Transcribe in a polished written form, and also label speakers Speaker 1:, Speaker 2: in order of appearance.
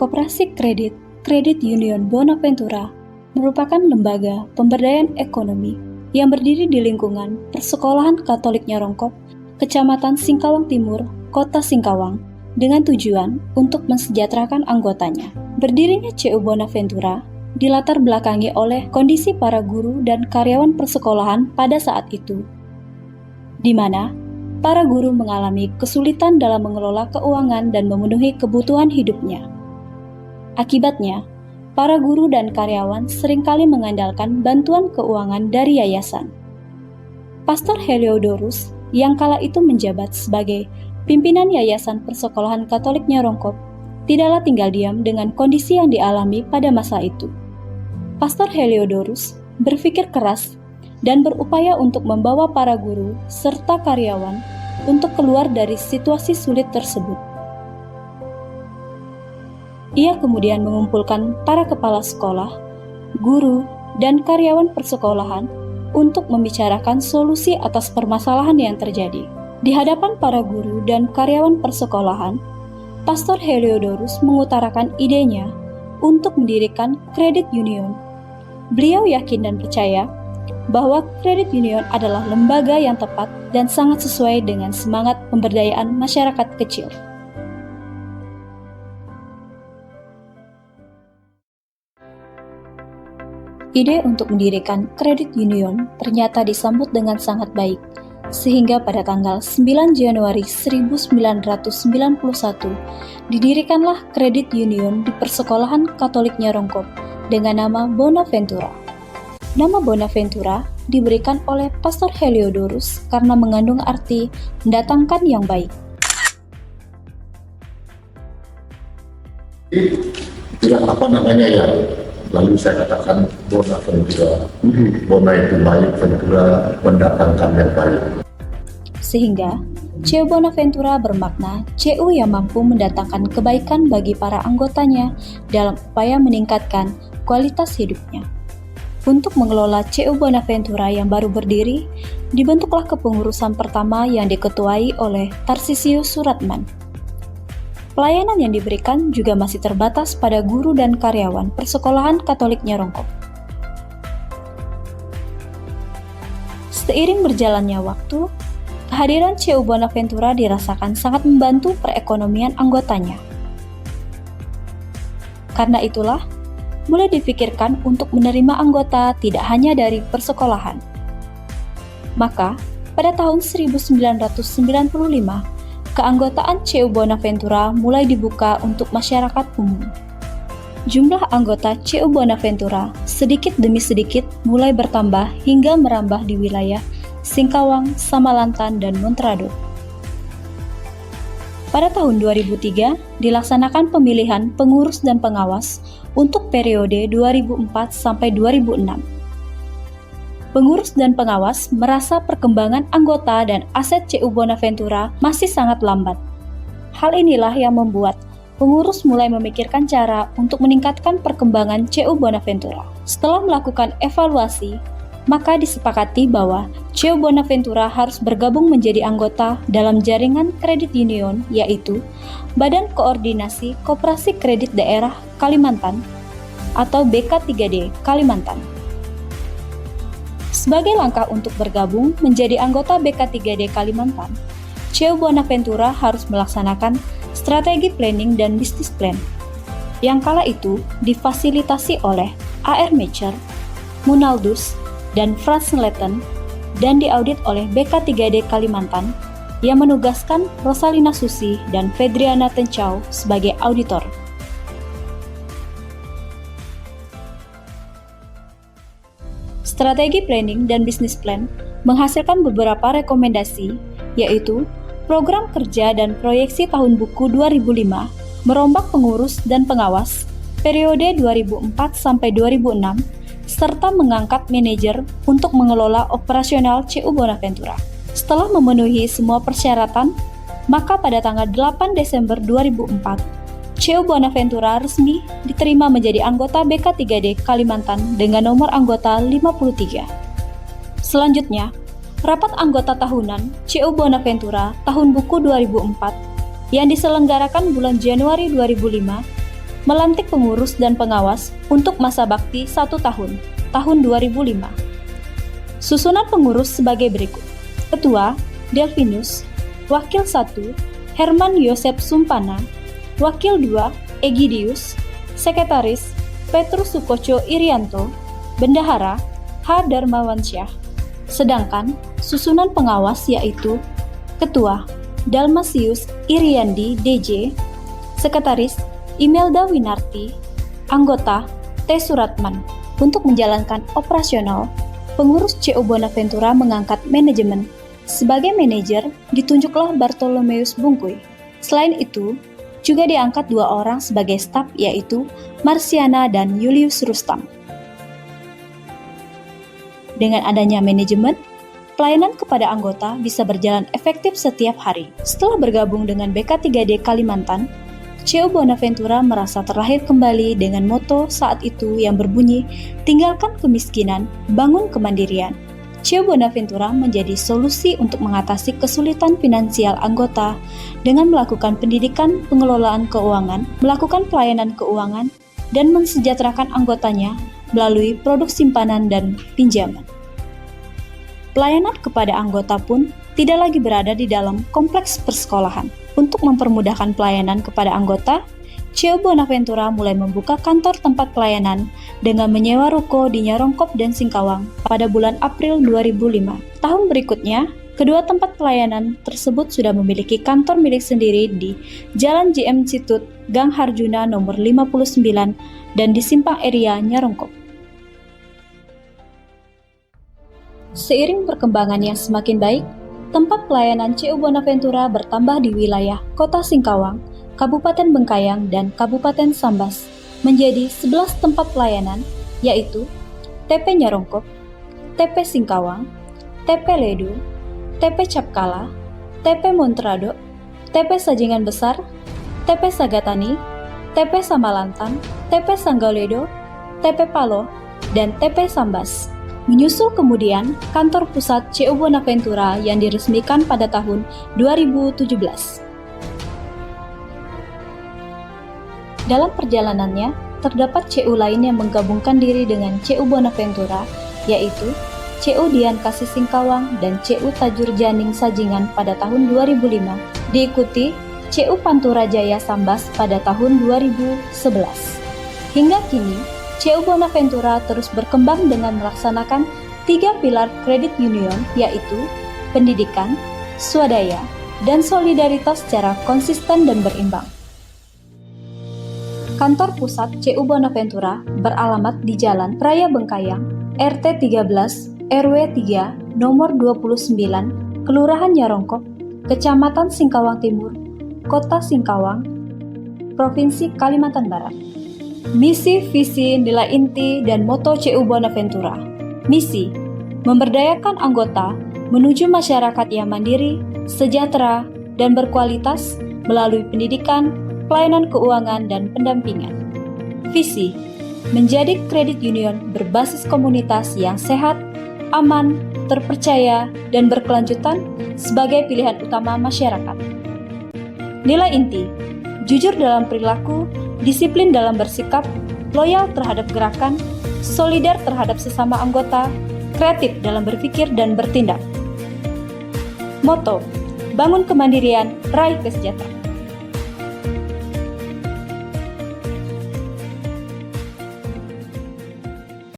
Speaker 1: Koperasi Kredit Union Bonaventura merupakan lembaga pemberdayaan ekonomi yang berdiri di lingkungan Persekolahan Katolik Nyerongkop, Kecamatan Singkawang Timur, Kota Singkawang, dengan tujuan untuk mensejahterakan anggotanya. Berdirinya CU Bonaventura dilatar belakangi oleh kondisi para guru dan karyawan persekolahan pada saat itu, di mana para guru mengalami kesulitan dalam mengelola keuangan dan memenuhi kebutuhan hidupnya. Akibatnya, para guru dan karyawan seringkali mengandalkan bantuan keuangan dari yayasan. Pastor Heliodorus, yang kala itu menjabat sebagai pimpinan Yayasan Persekolahan Katolik Nyerongkop, tidaklah tinggal diam dengan kondisi yang dialami pada masa itu. Pastor Heliodorus berpikir keras dan berupaya untuk membawa para guru serta karyawan untuk keluar dari situasi sulit tersebut. Ia kemudian mengumpulkan para kepala sekolah, guru, dan karyawan persekolahan untuk membicarakan solusi atas permasalahan yang terjadi. Di hadapan para guru dan karyawan persekolahan, Pastor Heliodorus mengutarakan idenya untuk mendirikan Kredit Union. Beliau yakin dan percaya bahwa Kredit Union adalah lembaga yang tepat dan sangat sesuai dengan semangat pemberdayaan masyarakat kecil. Ide untuk mendirikan Kredit Union ternyata disambut dengan sangat baik, sehingga pada tanggal 9 Januari 1991 didirikanlah Kredit Union di Persekolahan Katolik Nyerongkop dengan nama Bonaventura. Nama Bonaventura diberikan oleh Pastor Heliodorus karena mengandung arti mendatangkan yang baik.
Speaker 2: Itulah apa namanya ya, lalu saya katakan Bonaventura. Bona itu baik, Ventura mendatangkan yang baik.
Speaker 1: Sehingga CU Bonaventura bermakna CU yang mampu mendatangkan kebaikan bagi para anggotanya dalam upaya meningkatkan kualitas hidupnya. Untuk mengelola CU Bonaventura yang baru berdiri, dibentuklah kepengurusan pertama yang diketuai oleh Tarsisius Suratman. Pelayanan yang diberikan juga masih terbatas pada guru dan karyawan Persekolahan Katolik Nyerongkop. Seiring berjalannya waktu, kehadiran CU Bonaventura dirasakan sangat membantu perekonomian anggotanya. Karena itulah, mulai dipikirkan untuk menerima anggota tidak hanya dari persekolahan. Maka, pada tahun 1995, keanggotaan CU Bonaventura mulai dibuka untuk masyarakat umum. Jumlah anggota CU Bonaventura sedikit demi sedikit mulai bertambah hingga merambah di wilayah Singkawang, Samalantan, dan Montrador. Pada tahun 2003, dilaksanakan pemilihan pengurus dan pengawas untuk periode 2004 sampai 2006. Pengurus dan pengawas merasa perkembangan anggota dan aset CU Bonaventura masih sangat lambat. Hal inilah yang membuat pengurus mulai memikirkan cara untuk meningkatkan perkembangan CU Bonaventura. Setelah melakukan evaluasi, maka disepakati bahwa CU Bonaventura harus bergabung menjadi anggota dalam jaringan Kredit Union, yaitu Badan Koordinasi Koperasi Kredit Daerah Kalimantan atau BK3D Kalimantan. Sebagai langkah untuk bergabung menjadi anggota BK3D Kalimantan, CU Bonaventura harus melaksanakan strategi planning dan bisnis plan, yang kala itu difasilitasi oleh AR Mature, Munaldus, dan Frans Letten, dan diaudit oleh BK3D Kalimantan yang menugaskan Rosalina Susi dan Fedriana Tencau sebagai auditor. Strategi planning dan bisnis plan menghasilkan beberapa rekomendasi, yaitu program kerja dan proyeksi tahun buku 2005, merombak pengurus dan pengawas, periode 2004 sampai 2006, serta mengangkat manajer untuk mengelola operasional CU Bonaventura. Setelah memenuhi semua persyaratan, maka pada tanggal 8 Desember 2004, CU Bonaventura resmi diterima menjadi anggota BK3D Kalimantan dengan nomor anggota 53. Selanjutnya, rapat anggota tahunan CU Bonaventura tahun buku 2004 yang diselenggarakan bulan Januari 2005 melantik pengurus dan pengawas untuk masa bakti 1 tahun, tahun 2005. Susunan pengurus sebagai berikut. Ketua, Delvinus. Wakil 1, Herman Yosep Sumpana. Wakil 2, Egidius. Sekretaris, Petrus Sukoco Irianto. Bendahara, H. Darmawansyah. Sedangkan susunan pengawas yaitu Ketua, Dalmasius Iriandi DJ. Sekretaris, Imelda Winarti. Anggota, T. Suratman. Untuk menjalankan operasional, pengurus CO Bonaventura mengangkat manajemen. Sebagai manajer, ditunjuklah Bartolomeus Bungkuy. Selain itu, juga diangkat 2 orang sebagai staf yaitu Marsiana dan Julius Rustam. Dengan adanya manajemen, pelayanan kepada anggota bisa berjalan efektif setiap hari. Setelah bergabung dengan BK3D Kalimantan, CO Bonaventura merasa terlahir kembali dengan moto saat itu yang berbunyi, "Tinggalkan kemiskinan, bangun kemandirian." CO Bonaventura menjadi solusi untuk mengatasi kesulitan finansial anggota dengan melakukan pendidikan pengelolaan keuangan, melakukan pelayanan keuangan, dan mensejahterakan anggotanya melalui produk simpanan dan pinjaman. Pelayanan kepada anggota pun tidak lagi berada di dalam kompleks persekolahan. Untuk mempermudahkan pelayanan kepada anggota, CO Bonaventura mulai membuka kantor tempat pelayanan dengan menyewa ruko di Nyarongkop dan Singkawang pada bulan April 2005. Tahun berikutnya, kedua tempat pelayanan tersebut sudah memiliki kantor milik sendiri di Jalan JM Situt, Gang Harjuna nomor 59 dan di Simpang Area Nyarongkop. Seiring perkembangan yang semakin baik, tempat pelayanan CO Bonaventura bertambah di wilayah Kota Singkawang, Kabupaten Bengkayang, dan Kabupaten Sambas menjadi 11 tempat pelayanan, yaitu TP Nyarongkop, TP Singkawang, TP Ledo, TP Capkala, TP Montrado, TP Sajingan Besar, TP Sagatani, TP Samalantan, TP Sanggauledo, TP Palo, dan TP Sambas. Menyusul kemudian kantor pusat CO Bonaventura yang diresmikan pada tahun 2017. Dalam perjalanannya, terdapat CO lain yang menggabungkan diri dengan CO Bonaventura, yaitu CO Dian Kasih Singkawang dan CO Tajur Janing Sajingan pada tahun 2005, diikuti CO Pantura Jaya Sambas pada tahun 2011. Hingga kini, CO Bonaventura terus berkembang dengan melaksanakan 3 pilar kredit union, yaitu pendidikan, swadaya, dan solidaritas secara konsisten dan berimbang. Kantor pusat CO Bonaventura beralamat di Jalan Raya Bengkayang, RT 13, RW 3, nomor 29, Kelurahan Nyarongkop, Kecamatan Singkawang Timur, Kota Singkawang, Provinsi Kalimantan Barat. Misi, visi, nilai inti, dan moto CO Bonaventura. Misi, memberdayakan anggota menuju masyarakat yang mandiri, sejahtera, dan berkualitas melalui pendidikan, pelayanan keuangan, dan pendampingan. Visi, menjadi kredit union berbasis komunitas yang sehat, aman, terpercaya, dan berkelanjutan sebagai pilihan utama masyarakat. Nilai inti, jujur dalam perilaku, disiplin dalam bersikap, loyal terhadap gerakan, solidar terhadap sesama anggota, kreatif dalam berpikir dan bertindak. Moto, bangun kemandirian, raih kesejahteraan.